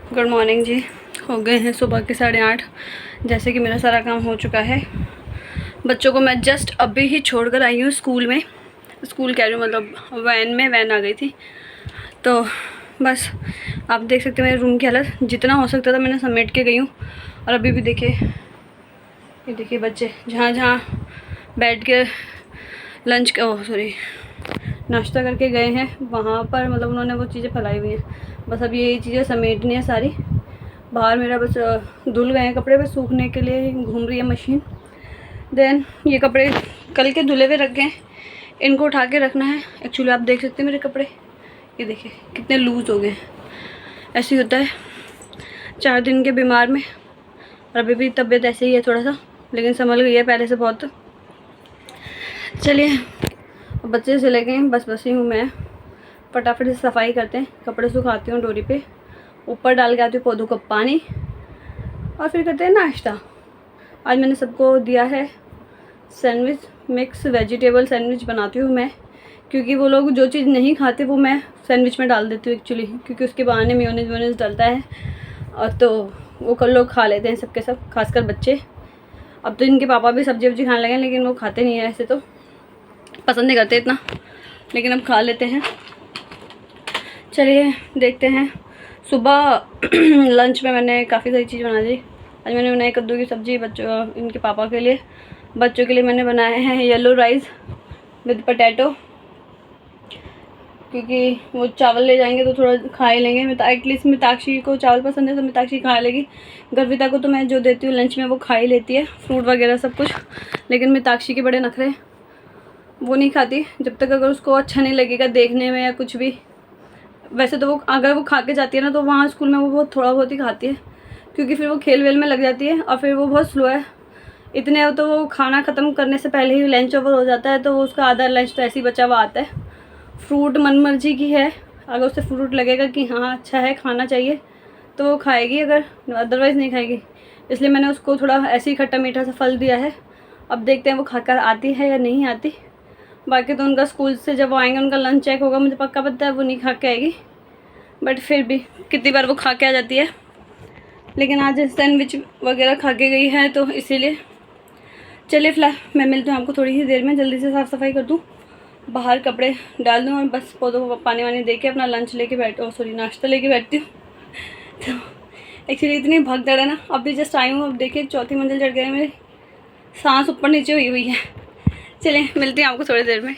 Good morning जी। हो गए हैं सुबह के 8:30। जैसे कि मेरा सारा काम हो चुका है। बच्चों को मैं जस्ट अभी ही छोड़ कर आई हूँ स्कूल में। स्कूल कह रही हूँ, मतलब वैन आ गई थी। तो बस आप देख सकते हैं मेरे रूम की हालत। जितना हो सकता था मैंने समेट के गई हूँ। और अभी भी देखिए, ये देखिए बच्चे जहाँ जहाँ बैठ के नाश्ता करके गए हैं, वहाँ पर मतलब उन्होंने वो चीज़ें फैलाई हुई हैं। बस अब यही चीज़ें समेटनी है सारी। बाहर मेरा बस धुल गए हैं कपड़े, बस सूखने के लिए घूम रही है मशीन। देन ये कपड़े कल के धुले हुए रख गए, इनको उठा के रखना है। एक्चुअली आप देख सकते हैं मेरे कपड़े, ये देखिए कितने लूज़ हो गए हैं। ऐसे ही होता है 4 दिन के बीमार में। और अभी भी तबीयत ऐसे ही है थोड़ा सा, लेकिन संभल गई है पहले से बहुत। चलिए बच्चे चले गए, बस बसी हूँ मैं। फटाफट से सफाई करते हैं, कपड़े सुखाती हूँ डोरी पे, ऊपर डाल के आती हूँ पौधों को पानी, और फिर करते हैं नाश्ता। आज मैंने सबको दिया है सैंडविच, मिक्स वेजिटेबल सैंडविच बनाती हूँ मैं, क्योंकि वो लोग जो चीज़ नहीं खाते वो मैं सैंडविच में डाल देती हूँ एक्चुअली, क्योंकि उसके बहाने मेयोनेज़ डलता है। और तो वो कल लोग खा लेते हैं सबके सब, खासकर बच्चे। अब तो इनके पापा भी सब्जी वब्जी खाने लगे, लेकिन वो खाते नहीं हैं, ऐसे तो पसंद नहीं करते इतना, लेकिन अब खा लेते हैं। चलिए देखते हैं। सुबह लंच में मैंने काफ़ी सारी चीज़ बना दी। आज मैंने बनाई कद्दू की सब्ज़ी बच्चों, इनके पापा के लिए। बच्चों के लिए मैंने बनाए हैं येलो राइस विद पोटैटो, क्योंकि वो चावल ले जाएंगे तो थोड़ा खा ही लेंगे। एटलीस्ट मिताक्षी को चावल पसंद है तो मिताक्षी खा लेगी। गर्विता को तो मैं जो देती हूँ लंच में वो खा ही लेती है, फ्रूट वगैरह सब कुछ। लेकिन मिताक्षी के बड़े नखरे, वो नहीं खाती जब तक अगर उसको अच्छा नहीं लगेगा देखने में या कुछ भी। वैसे तो वो अगर वो खा के जाती है ना, तो वहाँ स्कूल में वो बहुत थोड़ा बहुत ही खाती है, क्योंकि फिर वो खेल वेल में लग जाती है। और फिर वो बहुत स्लो है, इतने तो वो खाना ख़त्म करने से पहले ही लंच ओवर हो जाता है, तो वो उसका आधा लंच तो ऐसे ही बचा हुआ आता है। फ्रूट मनमर्जी की है, अगर उसे फ्रूट लगेगा कि हाँ अच्छा है खाना चाहिए तो वो खाएगी, अगर अदरवाइज़ नहीं खाएगी। इसलिए मैंने उसको थोड़ा ऐसे ही खट्टा मीठा सा फल दिया है। अब देखते हैं वो खाकर आती है या नहीं आती। बाकी तो उनका स्कूल से जब वो आएंगे उनका लंच चेक होगा, मुझे पक्का पता है वो नहीं खा के आएगी, बट फिर भी कितनी बार वो खा के आ जाती है। लेकिन आज सैंडविच वगैरह खा के गई है तो इसीलिए। चलिए फिलहाल मैं मिलती हूँ आपको थोड़ी ही देर में। जल्दी से साफ़ सफाई कर दूँ, बाहर कपड़े डाल दूँ, और बस पौधों को पानी वानी दे के अपना लंच लेके नाश्ता लेके बैठती हूँ। तो एक्चुअली इतनी भगदड़ है ना, अभी जस्ट आई हूँ। अब देखिए 4थी मंजिल चढ़ गए, मेरी सांस ऊपर नीचे हुई है। चलिए मिलती हूँ आपको थोड़ी देर में।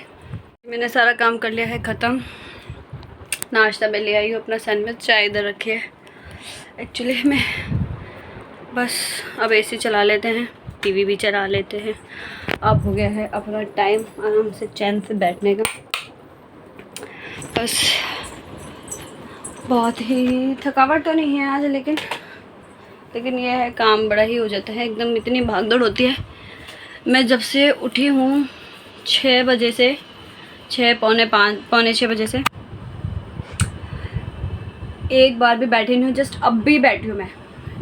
मैंने सारा काम कर लिया है ख़त्म। नाश्ता मैं ले आई हूँ अपना सैंडविच, चाय इधर रखी है। एक्चुअली मैं बस अब एसी चला लेते हैं, टीवी भी चला लेते हैं। अब हो गया है अपना टाइम आराम से चैन से बैठने का। बस बहुत ही थकावट तो नहीं है आज, लेकिन ये है काम बड़ा ही हो जाता है एकदम, इतनी भागदौड़ होती है। मैं जब से उठी हूँ 6 बजे से, 6 पौने 6 बजे से एक बार भी बैठी नहीं हूँ। जस्ट अभी बैठी हूँ मैं,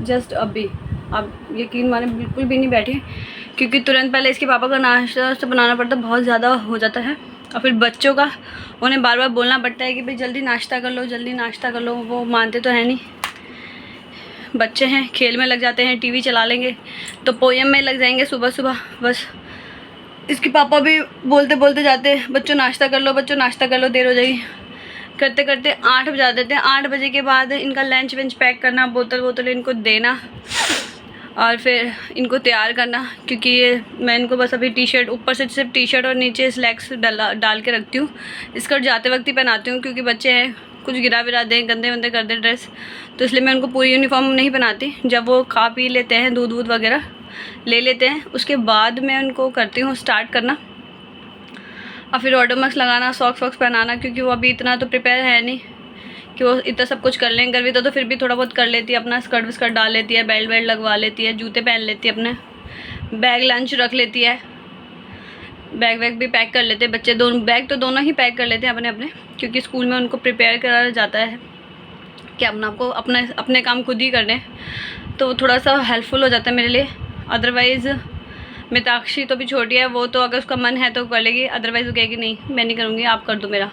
जस्ट अभी। अब यकीन माने बिल्कुल भी नहीं बैठी, क्योंकि तुरंत पहले इसके पापा का नाश्ता बनाना पड़ता, बहुत ज़्यादा हो जाता है। और फिर बच्चों का उन्हें बार बार बोलना पड़ता है कि भाई जल्दी नाश्ता कर लो, जल्दी नाश्ता कर लो। वो मानते तो है नहीं, बच्चे हैं, खेल में लग जाते हैं, टीवी चला लेंगे तो पोएम में लग जाएंगे सुबह सुबह। बस इसके पापा भी बोलते बोलते जाते हैं, बच्चों नाश्ता कर लो, बच्चों नाश्ता कर लो, देर हो जाएगी। करते करते 8 बजा देते हैं। 8 बजे के बाद इनका लंच वंच पैक करना, बोतल इनको देना, और फिर इनको तैयार करना। क्योंकि ये मैं इनको बस अभी टी-शर्ट, ऊपर से सिर्फ टी-शर्ट और नीचे स्लैक्स डाल के रखती हूँ। स्कर्ट जाते वक्त ही पहनाती हूँ, क्योंकि बच्चे हैं, कुछ गिरा विरा दें, गंदे वंदे कर दें ड्रेस, तो इसलिए मैं उनको पूरी यूनिफॉर्म नहीं पहनाती। जब वो खा पी लेते हैं, दूध वूध वगैरह ले लेते हैं, उसके बाद मैं उनको करती हूँ स्टार्ट करना। और फिर ओडोमॉस लगाना, सॉक्स वॉक्स पहनाना, क्योंकि वो अभी इतना तो प्रिपेयर है नहीं कि वो इतना सब कुछ कर लें। गर्विता तो फिर भी थोड़ा बहुत कर लेती है, अपना स्कर्ट विस्कर्ट डाल लेती है, बेल्ट वेल्ट लगवा लेती है, जूते पहन लेती है, अपने बैग लंच रख लेती है, बैग वैग भी पैक कर लेते हैं बच्चे। दोनों बैग तो दोनों ही पैक कर लेते हैं अपने अपने, क्योंकि स्कूल में उनको प्रिपेयर कराया जाता है कि आपको अपने काम खुद ही करने, तो थोड़ा सा हेल्पफुल हो जाता है मेरे लिए। अदरवाइज़ मिताक्षी तो भी छोटी है, वो तो अगर उसका मन है तो कर लेगी, अदरवाइज़ वो कहेगी नहीं मैं नहीं करूँगी, आप कर दो मेरा।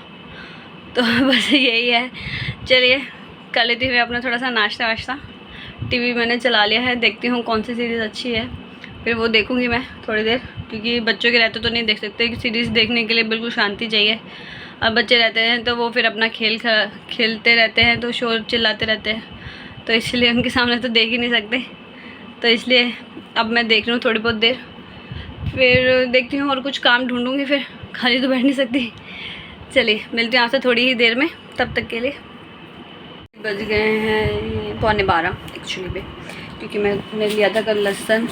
तो बस यही है। चलिए कर लेती हूँ अपना थोड़ा सा नाश्ता वाश्ता। टीवी मैंने चला लिया है, देखती हूँ कौन सी सीरीज़ अच्छी है, फिर वो देखूँगी मैं थोड़ी देर, क्योंकि बच्चों के रहते तो नहीं देख सकते। सीरीज़ देखने के लिए बिल्कुल शांति चाहिए। अब बच्चे रहते हैं तो वो फिर अपना खेलते रहते हैं, तो शोर चिल्लाते रहते हैं, तो इसलिए उनके सामने तो देख ही नहीं सकते। तो इसलिए अब मैं देख रही हूँ थोड़ी बहुत देर, फिर देखती हूँ और कुछ काम ढूंढूँगी, फिर खाली तो बैठ नहीं सकती। चलिए मिलती हूँ आपसे थोड़ी ही देर में, तब तक के लिए। बज गए हैं 11:15 एक्चुअली पे, क्योंकि मैंने लिया था कल लहसुन,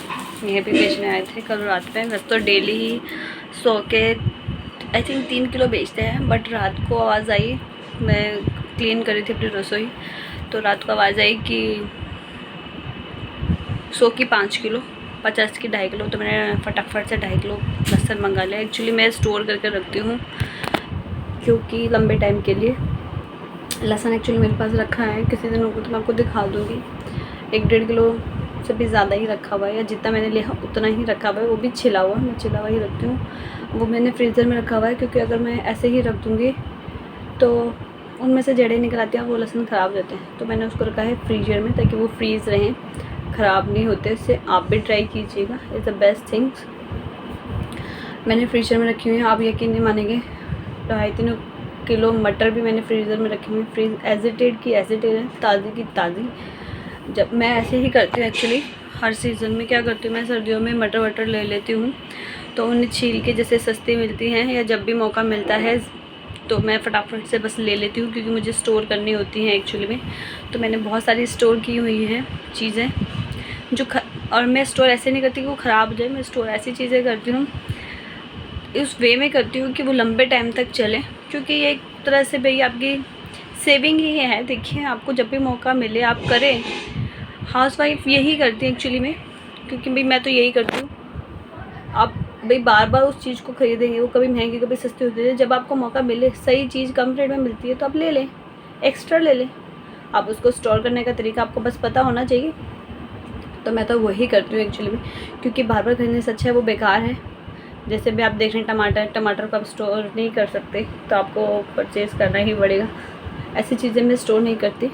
ये भी बेचने आए थे कल रात में। वैसे तो डेली ही 100 के आई थिंक 3 किलो बेचते हैं, बट रात को आवाज़ आई, मैं क्लीन कर रही थी अपनी रसोई, तो रात को आवाज़ आई कि 100 की 5 किलो, 50 की 2.5 किलो। तो मैंने फटाफट से 2.5 किलो लहसुन मंगा लिया। एक्चुअली मैं स्टोर करके रखती हूँ क्योंकि लंबे टाइम के लिए। लहसुन एक्चुअली मेरे पास रखा है, किसी दिन होगा तो मैं आपको दिखा दूँगी। 1-1.5 किलो से भी ज़्यादा ही रखा हुआ है, या जितना मैंने लिया उतना ही रखा हुआ है। वो भी छिला हुआ, मैं छिला हुआ ही रखती हूँ। वो मैंने फ्रीज़र में रखा हुआ है, क्योंकि अगर मैं ऐसे ही रख दूँगी तो उनमें से जड़ें निकल आती हैं, वो लहसुन ख़राब हो जाते हैं। तो मैंने उसको रखा है फ्रीजर में, ताकि वो फ्रीज़ रहें, ख़राब नहीं होते। इससे आप भी ट्राई कीजिएगा, इज़ द बेस्ट थिंग्स। मैंने फ्रीजर में रखी हुई है, आप यकीन नहीं मानेंगे। 2.5-3 किलो मटर भी मैंने फ्रीज़र में रखी हुई, फ्रीज एजिटेड की एजिटेड है, ताज़ी की ताज़ी। जब मैं ऐसे ही करती हूँ एक्चुअली, हर सीज़न में क्या करती हूँ मैं, सर्दियों में मटर वटर ले लेती हूँ, तो उन्हें छील के जैसे सस्ती मिलती हैं, या जब भी मौका मिलता है तो मैं फटाफट से बस ले लेती हूँ, क्योंकि मुझे स्टोर करनी होती हैं एक्चुअली में। तो मैंने बहुत सारी स्टोर की हुई हैं चीज़ें जो और मैं स्टोर ऐसे नहीं करती कि वो ख़राब हो जाए। मैं स्टोर ऐसी चीज़ें करती हूँ, इस वे में करती हूँ कि वो लंबे टाइम तक चले, क्योंकि ये एक तरह से भाई आपकी सेविंग ही है। देखिए, आपको जब भी मौका मिले आप करें। हाउसवाइफ यही करती है एक्चुअली में, क्योंकि भाई मैं तो यही करती हूँ। आप भाई बार बार उस चीज़ को ख़रीदेंगे, वो कभी महंगी कभी सस्ती होती है। जब आपको मौका मिले, सही चीज़ कम रेट में मिलती है तो आप ले लें, एक्स्ट्रा ले लें। आप उसको स्टोर करने का तरीका आपको बस पता होना चाहिए। तो मैं तो वही करती हूँ एक्चुअली में, क्योंकि बार बार खरीदने से अच्छा है वो बेकार है। जैसे भी आप देख रहे हैं टमाटर को आप स्टोर नहीं कर सकते, तो आपको परचेज़ करना ही पड़ेगा। ऐसी चीज़ें मैं स्टोर नहीं करती,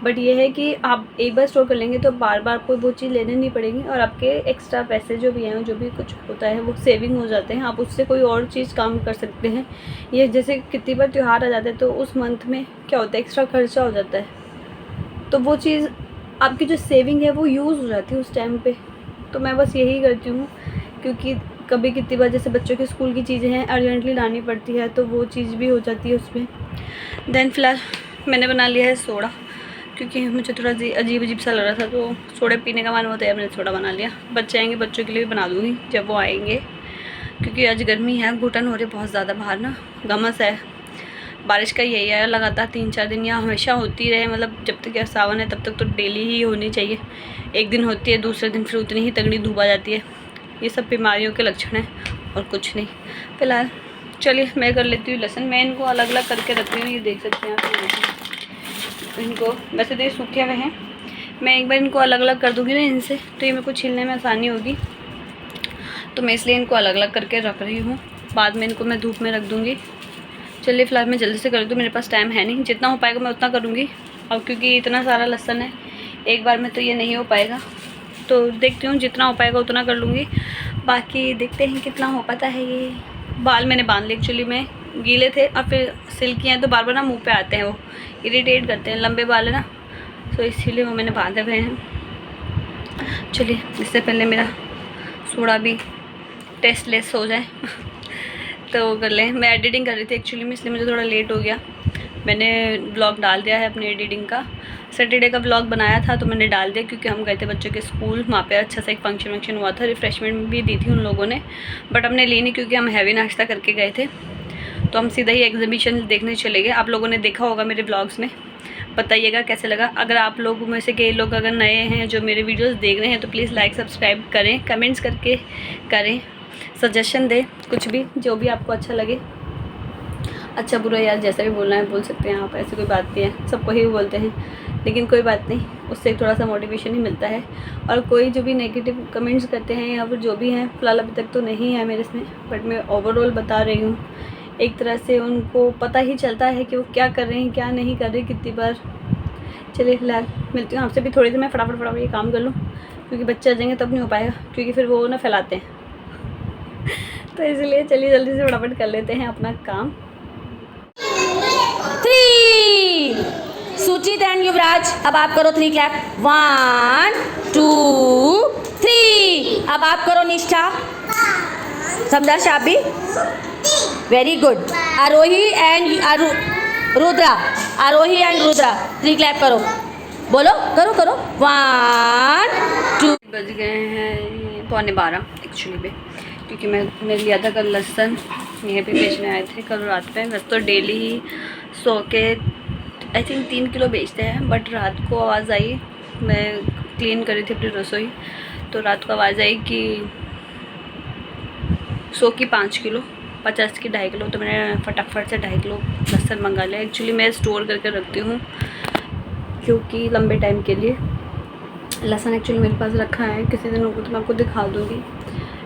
बट ये है कि आप एक बार स्टोर कर लेंगे तो बार बार आपको वो चीज़ लेने नहीं पड़ेगी, और आपके एक्स्ट्रा पैसे जो भी हैं, जो भी कुछ होता है वो सेविंग हो जाते हैं। आप उससे कोई और चीज़ काम कर सकते हैं। ये जैसे कितनी बार त्यौहार आ जाते हैं, तो उस मंथ में क्या होता है, एक्स्ट्रा खर्चा हो जाता है, तो वो चीज़ आपकी जो सेविंग है वो यूज़ हो जाती है उस टाइम पे। तो मैं बस यही करती हूँ, क्योंकि कभी कितनी बार जैसे बच्चों के स्कूल की चीज़ें हैं, अर्जेंटली लानी पड़ती है, तो वो चीज़ भी हो जाती है उसमें। देन फिलहाल मैंने बना लिया है सोडा, क्योंकि मुझे थोड़ा अजीब अजीब सा लग रहा था, तो सोडा पीने का मन होता है, मैंने सोडा बना लिया। बच्चे आएंगे, बच्चों के लिए भी बना दूँगी जब वो आएंगे, क्योंकि आज गर्मी है, घुटन हो रही बहुत ज़्यादा, बाहर ना घमस है। बारिश का यही है, लगातार 3-4 दिन या हमेशा होती रहे, मतलब जब तक यह सावन है तब तक तो डेली ही होनी चाहिए। एक दिन होती है, दूसरे दिन फिर उतनी ही तगड़ी धूप आ जाती है। ये सब बीमारियों के लक्षण हैं और कुछ नहीं। फिलहाल चलिए मैं कर लेती हूँ लहसुन। मैं इनको अलग अलग करके रखती हूँ, ये देख सकते हैं आप। इनको वैसे तो ये सूखे हुए हैं, मैं एक बार इनको अलग अलग कर दूँगी ना इनसे, तो ये मेरे को छीलने में आसानी होगी, तो मैं इसलिए इनको अलग अलग करके रख रही हूँ। बाद में इनको मैं धूप में रख दूँगी। चलिए फिलहाल मैं जल्दी से कर दूँ, मेरे पास टाइम है नहीं, जितना हो पाएगा मैं उतना करूँगी। और क्योंकि इतना सारा लहसुन है, एक बार में तो ये नहीं हो पाएगा, तो देखती हूँ जितना हो पाएगा उतना कर लूँगी। बाकी देखते हैं कितना हो पाता है। ये बाल मैंने बांध लिए, एक्चुअली में गीले थे और फिर सिल्की हैं, तो बार बार ना मुँह पे आते हैं, वो इरिटेट करते हैं। लंबे बाल है ना, तो इसीलिए वो मैंने बांधे हुए हैं। चलिए इससे पहले मेरा सोडा भी टेस्टलेस हो जाए तो वो कर लें। मैं एडिटिंग कर रही थी एक्चुअली में, इसलिए मुझे थोड़ा लेट हो गया। मैंने व्लॉग डाल दिया है अपनी एडिटिंग का। सैटरडे का व्लॉग बनाया था तो मैंने डाल दिया, क्योंकि हम गए थे बच्चों के स्कूल, वहाँ पे अच्छा सा एक फंक्शन हुआ था, रिफ़्रेशमेंट भी दी थी उन लोगों ने, बट हमने ली नहीं क्योंकि हम हैवी नाश्ता करके गए थे। तो हम सीधा ही एग्जीबिशन देखने चले गए। आप लोगों ने देखा होगा मेरे ब्लॉग्स में, बताइएगा कैसे लगा। अगर आप लोगों में से कई लोग अगर नए हैं जो मेरे वीडियोस देख रहे हैं, तो प्लीज़ लाइक सब्सक्राइब करें, कमेंट्स करके करें, सजेशन दें, कुछ भी जो भी आपको अच्छा लगे। अच्छा बुरा यार जैसा भी बोलना है बोल सकते हैं आप, ऐसी कोई बात नहीं है, सबको ही बोलते हैं, लेकिन कोई बात नहीं, उससे थोड़ा सा मोटिवेशन ही मिलता है। और कोई जो भी नेगेटिव कमेंट्स करते हैं या फिर जो भी हैं, फ़िलहाल अभी तक तो नहीं है मेरे इसमें, बट मैं ओवरऑल बता रही हूँ। एक तरह से उनको पता ही चलता है कि वो क्या कर रहे हैं क्या नहीं कर रहे। कितनी बार चलिए फिलहाल मिलती हूँ आपसे भी थोड़ी देर में। फटाफट ये काम कर लूँ क्योंकि बच्चे आ जाएंगे तब नहीं हो पाएगा, क्योंकि फिर वो ना फैलाते हैं। तो इसलिए चलिए जल्दी से फटाफट कर लेते हैं अपना काम। 3 सुचित एंड युवराज, अब आप करो 3 क्लैप। 1 2 3। अब आप करो निष्ठा, समझा शाबी, very good. Aarohi and Rudra, Aarohi and Rudra 3 clap करो, बोलो, करो 1 2। बज गए हैं 11:15 एक्चुअली में, क्योंकि मैंने लिया था कल लहसुन, यहीं पे बेचने आए थे कल रात में। वैसे तो डेली ही 100 के आई थिंक 3 किलो बेचते हैं, बट रात को आवाज़ आई, मैं क्लीन करी थी अपनी रसोई, तो रात को आवाज़ आई कि 100 की 5 किलो, 50 की 2.5 किलो। तो मैंने फटाफट से 2.5 किलो लहसुन मंगा लिया। एक्चुअली मैं स्टोर करके रखती हूँ क्योंकि लंबे टाइम के लिए लहसुन एक्चुअली मेरे पास रखा है, किसी दिनों को तो मैं आपको दिखा दूँगी।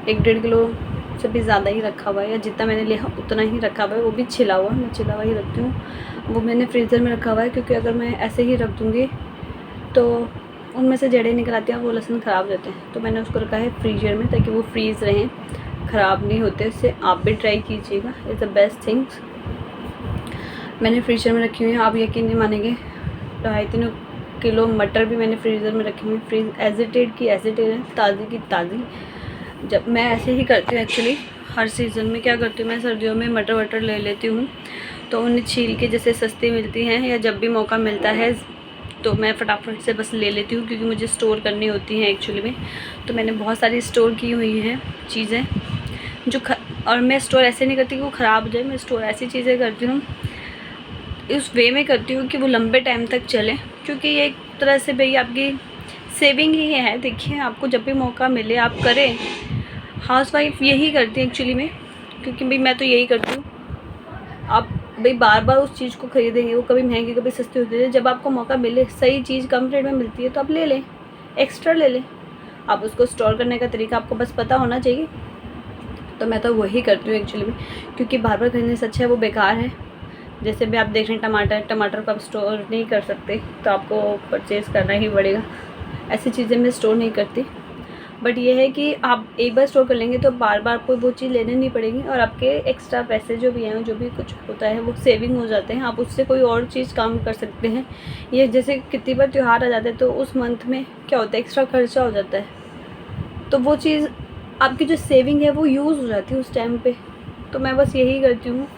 1-1.5 किलो से भी ज़्यादा ही रखा हुआ है, या जितना मैंने लिया उतना ही रखा हुआ है, वो भी छिला हुआ। मैं छिला हुआ ही रखती हूँ। वो मैंने फ्रीज़र में रखा हुआ है क्योंकि अगर मैं ऐसे ही रख दूँगी तो उनमें से जड़ें निकल आती हैं, वो लहसुन ख़राब हो जाते हैं। तो मैंने उसको रखा है फ्रीजर में ताकि वो फ्रीज़ रहें, ख़राब नहीं होते। इससे आप भी ट्राई कीजिएगा, इज़ द बेस्ट थिंग्स। मैंने फ्रीजर में रखी हुई है, आप यकीन नहीं मानेंगे। 2.5-3 किलो मटर भी मैंने फ्रीज़र में रखी हुई, फ्रीज एजिटेड की एजिटेड है, ताज़ी की ताज़ी। जब मैं ऐसे ही करती हूँ एक्चुअली, हर सीज़न में क्या करती हूँ, मैं सर्दियों में मटर वटर ले लेती हूँ, तो उन्हें छील के जैसे सस्ती मिलती हैं, या जब भी मौका मिलता है तो मैं फटाफट से बस ले लेती हूँ, क्योंकि मुझे स्टोर करनी होती हैं एक्चुअली में। तो मैंने बहुत सारी स्टोर की हुई हैं चीज़ें जो और मैं स्टोर ऐसे नहीं करती कि वो ख़राब हो जाए। मैं स्टोर ऐसी चीज़ें करती हूँ, इस वे में करती हूँ कि वो लंबे टाइम तक चले, क्योंकि ये एक तरह से भाई आपकी सेविंग ही है। देखिए, आपको जब भी मौका मिले आप करें। हाउसवाइफ यही करती है एक्चुअली में, क्योंकि भाई मैं तो यही करती हूँ। आप भाई बार बार उस चीज़ को ख़रीदेंगे, वो कभी महंगी कभी सस्ती होती है। जब आपको मौका मिले, सही चीज़ कम रेट में मिलती है तो आप ले लें, एक्स्ट्रा ले लें। आप उसको स्टोर करने का तरीका आपको बस पता होना चाहिए। तो मैं तो वही करती हूँ एक्चुअली में, क्योंकि बार बार खरीदने से अच्छा है वो बेकार है। जैसे भी आप देख रहे हैं टमाटर को आप स्टोर नहीं कर सकते, तो आपको परचेज़ करना ही पड़ेगा। ऐसी चीज़ें मैं स्टोर नहीं करती। बट ये है कि आप एक बार स्टोर कर लेंगे तो बार बार आपको वो चीज़ लेने नहीं पड़ेगी, और आपके एक्स्ट्रा पैसे जो भी हैं, जो भी कुछ होता है, वो सेविंग हो जाते हैं। आप उससे कोई और चीज़ काम कर सकते हैं। ये जैसे कितनी बार त्यौहार आ जाते हैं तो उस मंथ में क्या होता है, एक्स्ट्रा खर्चा हो जाता है, तो वो चीज़ आपकी जो सेविंग है वो यूज़ हो जाती है उस टाइम पे। तो मैं बस यही करती हूँ,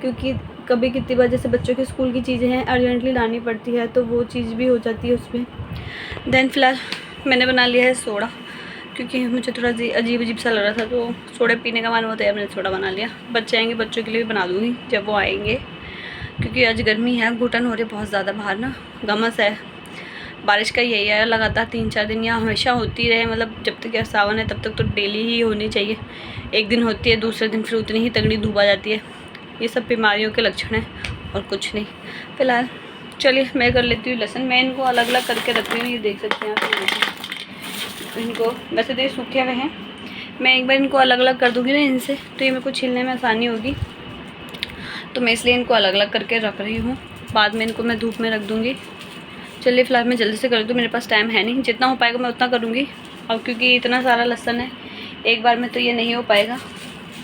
क्योंकि कभी कितनी बार जैसे बच्चों के स्कूल की चीज़ें हैं, अर्जेंटली लानी पड़ती है, तो वो चीज़ भी हो जाती है उसमें। देन फिलहाल मैंने बना लिया है सोडा, क्योंकि मुझे थोड़ा अजीब सा लग रहा था, तो सोडा पीने का मन होता है, मैंने सोडा बना लिया। बच्चे आएंगे, बच्चों के लिए भी बना दूँगी जब वो आएंगे, क्योंकि आज गर्मी है, घुटन हो रही बहुत ज़्यादा, बाहर ना घमस है। बारिश का यही है लगातार 3-4 दिन, या हमेशा होती रहे, मतलब जब तक यह सावन है तब तक तो डेली ही होनी चाहिए। एक दिन होती है, दूसरे दिन फिर उतनी ही तगड़ी धूप आ जाती है। ये सब बीमारियों के लक्षण हैं और कुछ नहीं। फिलहाल चलिए मैं कर लेती हूँ लहसुन। मैं इनको अलग अलग करके रख रही हूँ, ये देख सकते हैं आप। इनको वैसे तो ये सूखे हुए हैं, मैं एक बार इनको अलग अलग कर दूँगी ना इनसे, तो ये मेरे को छीलने में आसानी होगी, तो मैं इसलिए इनको अलग अलग करके रख रही हूँ। बाद में इनको मैं धूप में रख दूँगी। चलिए फिलहाल मैं जल्दी से कर दूँ, मेरे पास टाइम है नहीं, जितना हो पाएगा मैं उतना करूँगी। और क्योंकि इतना सारा लहसुन है एक बार में तो ये नहीं हो पाएगा,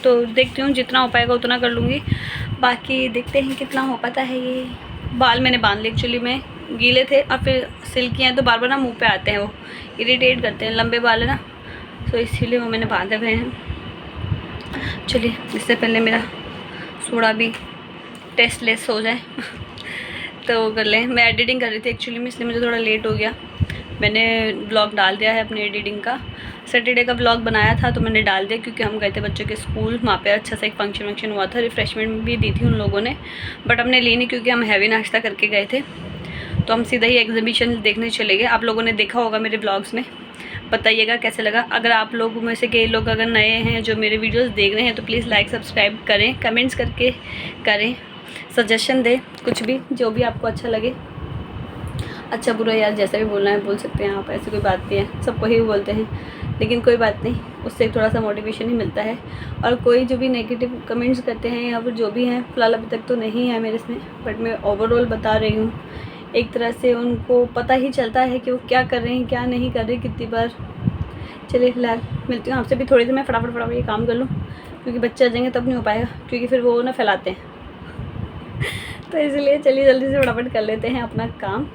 तो देखती हूँ जितना हो पाएगा उतना कर लूँगी। बाकी देखते हैं कितना हो पाता है। ये बाल मैंने बांध लिए, एक्चुअली में गीले थे और फिर सिल्की हैं, तो बार बार ना मुँह पे आते हैं, वो इरिटेट करते हैं, लंबे बाल है ना, तो इसीलिए वो मैंने बांधे हुए हैं। चलिए इससे पहले मेरा सोडा भी टेस्टलेस हो जाए तो कर लें। मैं एडिटिंग कर रही थी एक्चुअली में, इसलिए मुझे थोड़ा लेट हो गया। मैंने ब्लॉग डाल दिया है अपने एडिटिंग का, सैटरडे का ब्लॉग बनाया था तो मैंने डाल दिया, क्योंकि हम गए थे बच्चों के स्कूल, वहाँ पे अच्छा सा एक फंक्शन हुआ था, रिफ़्रेशमेंट भी दी थी उन लोगों ने, बट हमने ली नहीं क्योंकि हम हैवी नाश्ता करके गए थे। तो हम सीधा ही एग्जीबिशन देखने चले गए। आप लोगों ने देखा होगा मेरे ब्लॉग्स में, बताइएगा कैसे लगा। अगर आप लोगों में से कई लोग अगर नए हैं जो मेरे वीडियोज़ देख रहे हैं, तो प्लीज़ लाइक सब्सक्राइब करें, कमेंट्स करके करें, सजेशन दें, कुछ भी जो भी आपको अच्छा लगे। अच्छा बुरा यार जैसा भी बोलना है बोल सकते हैं आप, ऐसी कोई बात नहीं है, सबको ही बोलते हैं, लेकिन कोई बात नहीं, उससे थोड़ा सा मोटिवेशन ही मिलता है। और कोई जो भी नेगेटिव कमेंट्स करते हैं या फिर जो भी हैं, फ़िलहाल अभी तक तो नहीं है मेरे इसमें, बट मैं ओवरऑल बता रही हूँ एक तरह से उनको पता ही चलता है कि वो क्या कर रहे हैं क्या नहीं कर रहे कितनी बार। चलिए फिलहाल मिलती हूँ आपसे भी थोड़ी देर में, फटाफट ये काम कर लूँ क्योंकि बच्चे आ जाएंगे तब नहीं हो पाएगा, क्योंकि फिर वो ना फैलाते हैं तो इसलिए चलिए जल्दी से फटाफट कर लेते हैं अपना काम।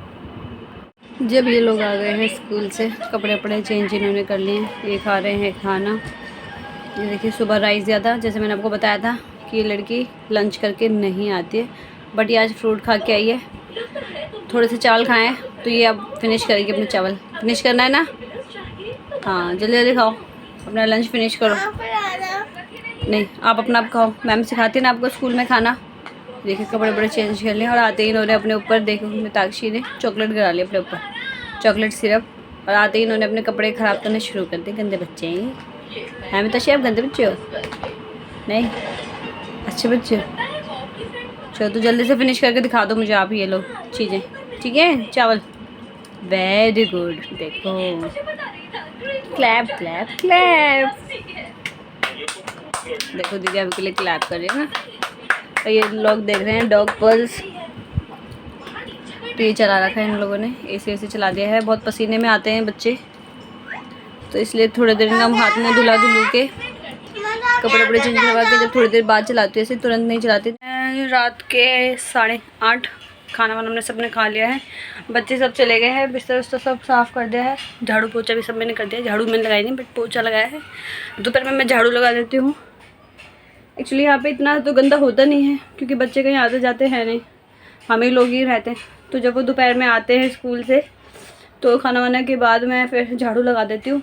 जब ये लोग आ गए हैं स्कूल से, कपड़े वपड़े चेंज इन्होंने कर लिए हैं, ये खा रहे हैं खाना। ये देखिए सुबह राइस दिया था, जैसे मैंने आपको बताया था कि ये लड़की लंच करके नहीं आती है, बट ये आज फ्रूट खा के आई है। थोड़े से चावल खाए हैं तो ये अब फिनिश करेगी अपने चावल। फिनिश करना है ना? हाँ जल्दी जल्दी खाओ, अपना लंच फिनिश करो। नहीं आप अपना आप खाओ, मैम सिखाती है ना आपको स्कूल में खाना। देखिए कपड़े बड़े चेंज कर लिए और आते ही इन्होंने अपने ऊपर, देखो मिताक्षी ने चॉकलेट गिरा लिया अपने ऊपर, चॉकलेट सिरप, और आते ही इन्होंने अपने कपड़े ख़राब करने शुरू कर दिए। गंदे बच्चे हैं हैं मिताक्षी, आप गंदे बच्चे हो? नहीं अच्छे बच्चे हो। चलो तो जल्दी से फिनिश करके दिखा दो मुझे आप ये लो चीज़ें, ठीक है? चावल वेरी गुड। देखो क्लैप क्लैप क्लैप, देखो दीदी आपके लिए क्लैप कर रही है ना। और ये लोग देख रहे हैं डॉग पल्स, तो ये चला रखा है इन लोगों ने, ऐसे चला दिया है। बहुत पसीने में आते हैं बच्चे, तो इसलिए थोड़ी देर हम हाथ में धुला के कपड़े वपड़े चेंज करवा के जब थोड़ी देर बाद चलाती हूँ, ऐसे तुरंत नहीं चलाती। रात के 8:30 खाना वाना हमने सबने खा लिया है, बच्चे सब चले गए हैं, बिस्तर उस्तर सब साफ़ कर दिया है, झाड़ू पोछा भी सब मैंने कर दिया। झाड़ू मैंने लगाई नहीं बट पोछा लगाया है। दोपहर में मैं झाड़ू लगा देती हूँ। एक्चुअली यहाँ पे इतना तो गंदा होता नहीं है क्योंकि बच्चे कहीं आते जाते हैं नहीं, हम ही लोग ही रहते हैं। तो जब वो दोपहर में आते हैं स्कूल से तो खाना वाना के बाद मैं फिर झाड़ू लगा देती हूँ।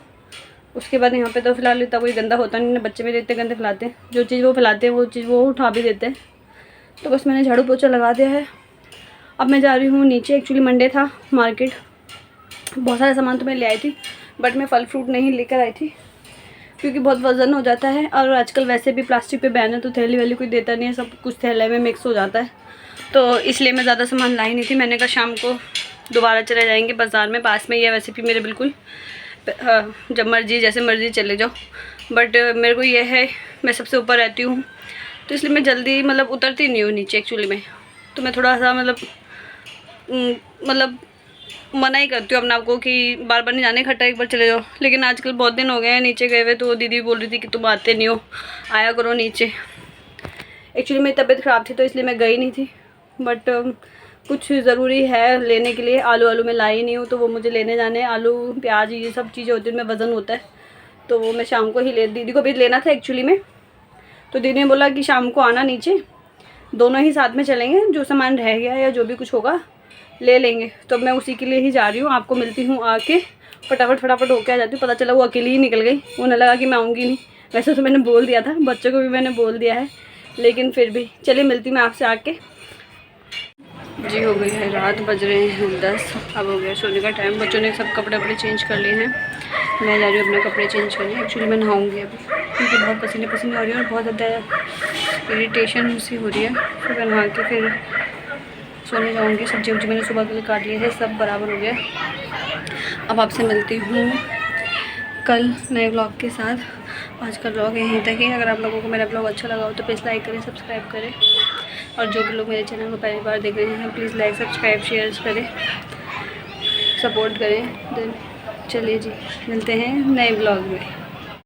उसके बाद यहाँ पे तो फ़िलहाल इतना कोई गंदा होता नहीं है, बच्चे मेरे इतने गंदे फैलाते हैं, जो चीज़ वो फैलाते हैं वो चीज़ वो उठा भी देते हैं। तो बस मैंने झाड़ू पोछा लगा दिया है। अब मैं जा रही हूँ नीचे। एक्चुअली मंडे था, मार्केट बहुत सारा सामान तो मैं ले आई थी, बट मैं फल फ्रूट नहीं लेकर आई थी क्योंकि बहुत वज़न हो जाता है, और आजकल वैसे भी प्लास्टिक पे बैन है तो थैली वैली कोई देता नहीं है, सब कुछ थैले में मिक्स हो जाता है। तो इसलिए मैं ज़्यादा सामान लाई नहीं थी। मैंने कहा शाम को दोबारा चले जाएंगे बाज़ार में, पास में ही है वैसे भी मेरे बिल्कुल, जब मर्ज़ी जैसे मर्ज़ी चले जाओ। बट मेरे को ये है, मैं सबसे ऊपर रहती हूँ तो इसलिए मैं जल्दी मतलब उतरती नहीं हूँ नीचे एक्चुअली में। तो मैं थोड़ा सा मतलब मना ही करती हूँ अपने आप को कि बार बार नहीं जाने, इकट्ठा एक बार चले जाओ। लेकिन आजकल बहुत दिन हो गए हैं नीचे गए हुए, तो दीदी बोल रही थी कि तुम आते नहीं हो, आया करो नीचे। एक्चुअली मेरी तबीयत ख़राब थी तो इसलिए मैं गई नहीं थी, बट कुछ ज़रूरी है लेने के लिए। आलू मैं लाई नहीं हूँ तो वो मुझे लेने जाने, आलू प्याज ये सब चीज़ें होती हैं, उनमें वज़न होता है, तो वो मैं शाम को ही दीदी को भी लेना था एक्चुअली में। तो दीदी ने बोला कि शाम को आना नीचे, दोनों ही साथ में चलेंगे, जो सामान रह गया या जो भी कुछ होगा ले लेंगे। तो मैं उसी के लिए ही जा रही हूँ, आपको मिलती हूँ आके, फटाफट होके आ जाती हूँ। पता चला वो अकेली ही निकल गई, उन्हें लगा कि मैं आऊँगी नहीं। वैसे तो मैंने बोल दिया था, बच्चों को भी मैंने बोल दिया है, लेकिन फिर भी चलिए मिलती मैं आपसे आके। जी हो गई है रात, बज रहे हैं 10, अब हो गया सोने का टाइम। बच्चों ने सब कपड़े वपड़े चेंज कर लिए हैं, मैं जा रही हूँ अपने कपड़े चेंज करने। एक्चुअली मैं नहाऊँगी अभी क्योंकि बहुत पसीने हो रही है और बहुत ज़्यादा इरिटेशन सी हो रही है। फिर मैं नहा के फिर सोने जाऊँगी। सब्जी वब्जी मैंने सुबह के लिए काट लिए थे, सब बराबर हो गया। अब आपसे मिलती हूँ कल नए ब्लॉग के साथ। आज का ब्लॉग यहीं तक ही। अगर आप लोगों को मेरा ब्लॉग अच्छा लगा हो तो प्लीज़ लाइक करें, सब्सक्राइब करें, और जो भी लोग मेरे चैनल को पहली बार देख रहे हैं प्लीज़ लाइक सब्सक्राइब शेयर करें, सपोर्ट करें। देन चलिए जी मिलते हैं नए ब्लॉग में।